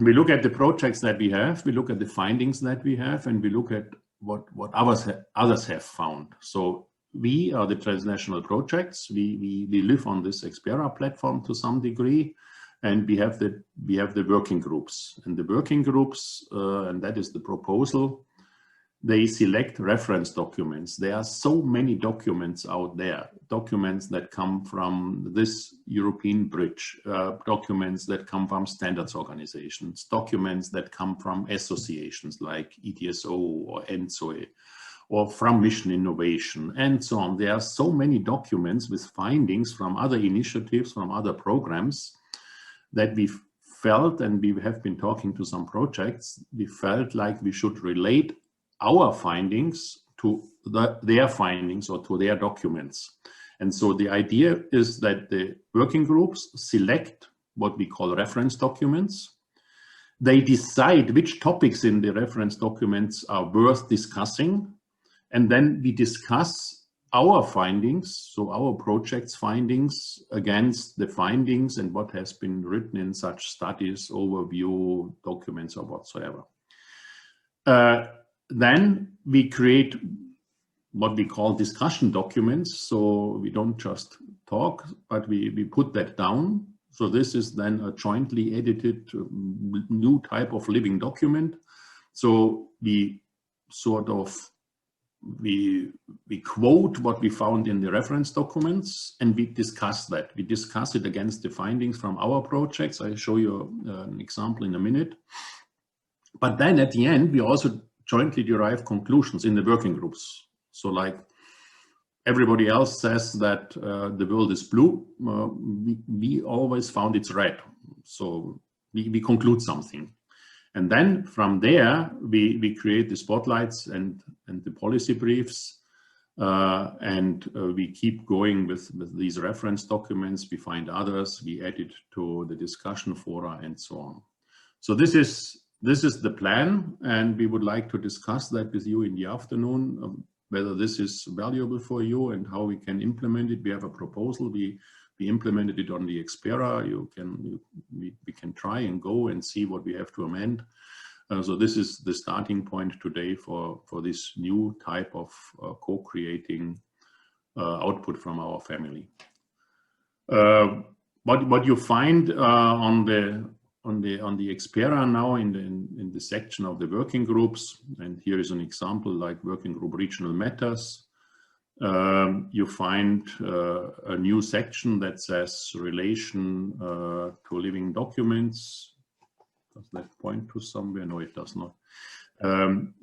we look at the projects that we have, we look at the findings that we have, and we look at what others have found. So we are the transnational projects. We live on this Expera platform to some degree, and we have the working groups. And the working groups, and that is the proposal, they select reference documents. There are so many documents out there, documents that come from this European bridge, documents that come from standards organizations, documents that come from associations like ETSO or ENSOE, or from Mission Innovation, and so on. There are so many documents with findings from other initiatives, from other programs, that we felt, and we have been talking to some projects, we felt like we should relate our findings to their findings or to their documents. And so the idea is that the working groups select what we call reference documents. They decide which topics in the reference documents are worth discussing. And then we discuss our findings, so our project's findings, against the findings and what has been written in such studies, overview, documents, or whatsoever. Then we create what we call discussion documents. So we don't just talk, but we put that down. So this is then a jointly edited new type of living document. So we sort of, we quote what we found in the reference documents, and we discuss that. We discuss it against the findings from our projects. I'll show you an example in a minute. But then at the end, we also jointly derive conclusions in the working groups. So like everybody else says that the world is blue, we always found it's red. So we conclude something. And then from there, we create the spotlights and the policy briefs, and we keep going with these reference documents. We find others, we add it to the discussion fora, and so on. So this is the plan, and we would like to discuss that with you in the afternoon, whether this is valuable for you and how we can implement it. We have a proposal. We implemented it on the Expera. We can try and go and see what we have to amend. So this is the starting point today for this new type of co-creating output from our family. What you find on the Expera now in the section of the working groups, and here is an example like working group regional matters. You find a new section that says relation to living documents. Does that point to somewhere? No, it does not.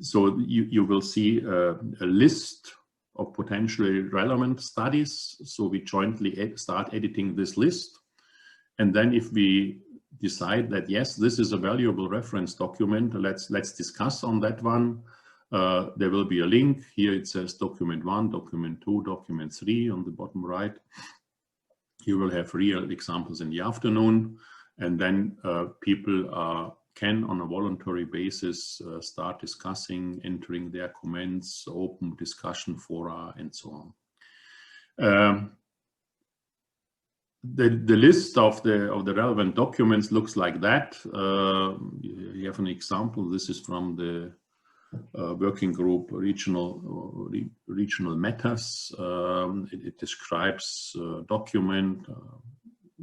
So you will see a list of potentially relevant studies. So we jointly start editing this list. And then if we decide that, yes, this is a valuable reference document, let's discuss on that one. There will be a link. Here it says document 1, document 2, document 3 on the bottom right. You will have real examples in the afternoon, and then people can, on a voluntary basis, start discussing, entering their comments, open discussion fora, and so on. The list of the relevant documents looks like that. You have an example. This is from the working group regional matters. It describes a document.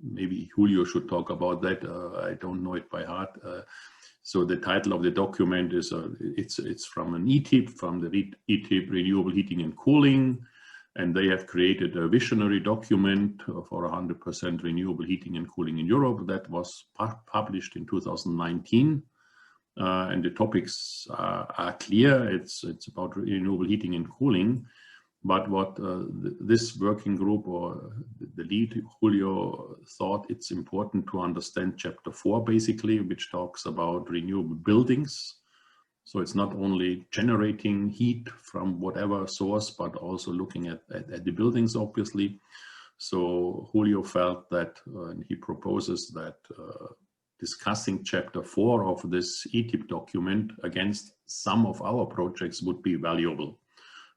Maybe Julio should talk about that. I don't know it by heart. So the title of the document is it's from an ETIP, from the ETIP Renewable Heating and Cooling. And they have created a visionary document for 100% renewable heating and cooling in Europe that was published in 2019. And the topics are clear. It's about renewable heating and cooling. But what this working group or the lead, Julio, thought it's important to understand chapter 4, basically, which talks about renewable buildings. So it's not only generating heat from whatever source, but also looking at the buildings, obviously. So Julio felt that, and he proposes that discussing chapter 4 of this ETIP document against some of our projects would be valuable.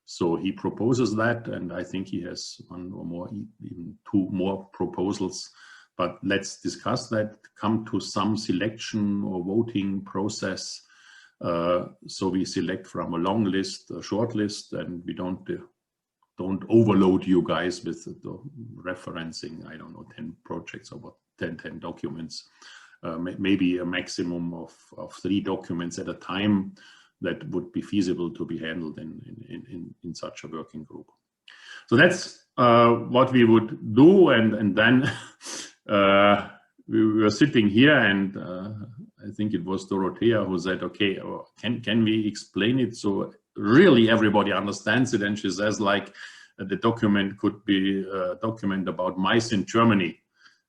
So he proposes that, and I think he has one or more, even 2 more proposals but let's discuss that, come to some selection or voting process. So we select from a long list, a short list, and we don't overload you guys with the referencing, I don't know, 10 projects or what, 10 documents, maybe a maximum of 3 documents at a time that would be feasible to be handled in such a working group. So that's what we would do, and then we were sitting here, and I think it was Dorothea who said, okay, can we explain it so really everybody understands it? And she says, like, the document could be a document about mice in Germany,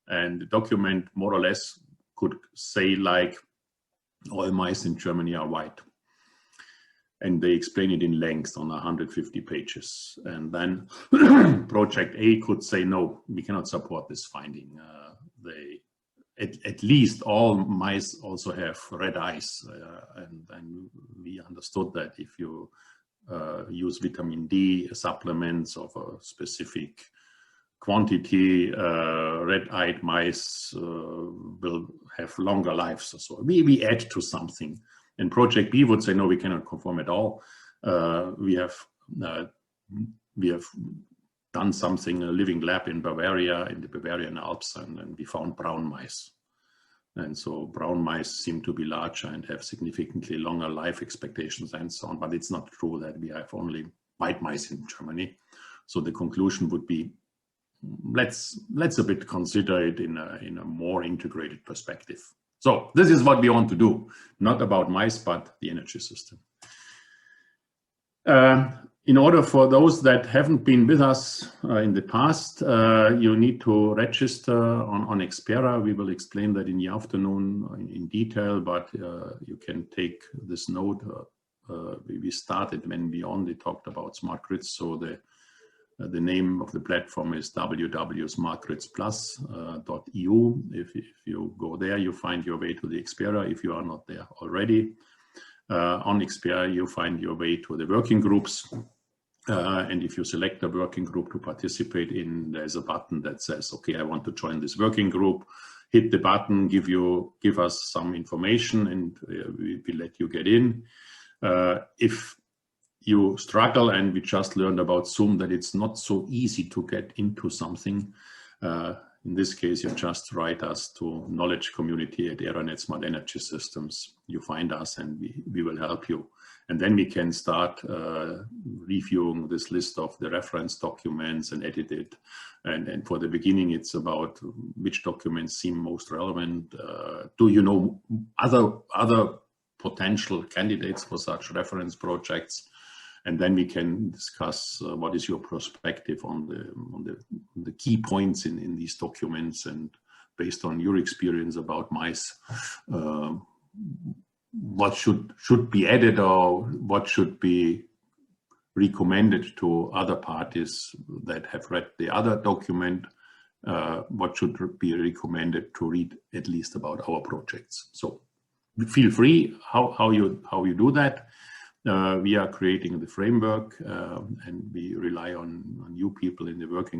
and the document more or less could say, like, all mice in Germany are white. And they explain it in length on 150 pages. And then project A could say, no, we cannot support this finding. At least all mice also have red eyes. And we understood that if you use vitamin D supplements of a specific quantity, red-eyed mice will have longer lives. So we add to something. And project B would say, no, we cannot conform at all. We have done something, a living lab in Bavaria, in the Bavarian Alps, and we found brown mice. And so brown mice seem to be larger and have significantly longer life expectations and so on. But it's not true that we have only white mice in Germany. So the conclusion would be, let's a bit consider it in a more integrated perspective. So this is what we want to do, not about mice, but the energy system. In order for those that haven't been with us in the past, you need to register on Expera. We will explain that in the afternoon in detail, but you can take this note. We started when we only talked about smart grids, so the name of the platform is www.smartgridsplus.eu. If you go there, you find your way to the Expera if you are not there already. On Expera, you find your way to the working groups. And if you select a working group to participate in, there's a button that says, okay, I want to join this working group. Hit the button, give us some information, and we let you get in. If you struggle, and we just learned about Zoom that it's not so easy to get into something. In this case, you just write us to knowledge community at ERA-Net Smart Energy Systems. You find us and we will help you. And then we can start reviewing this list of the reference documents and edit it. And for the beginning, it's about which documents seem most relevant. Do you know other potential candidates for such reference projects? And then we can discuss what is your perspective on the key points in these documents, and based on your experience about mice, what should be added or what should be recommended to other parties that have read the other document, what should be recommended to read at least about our projects. So feel free how you do that. We are creating the framework and we rely on you people in the working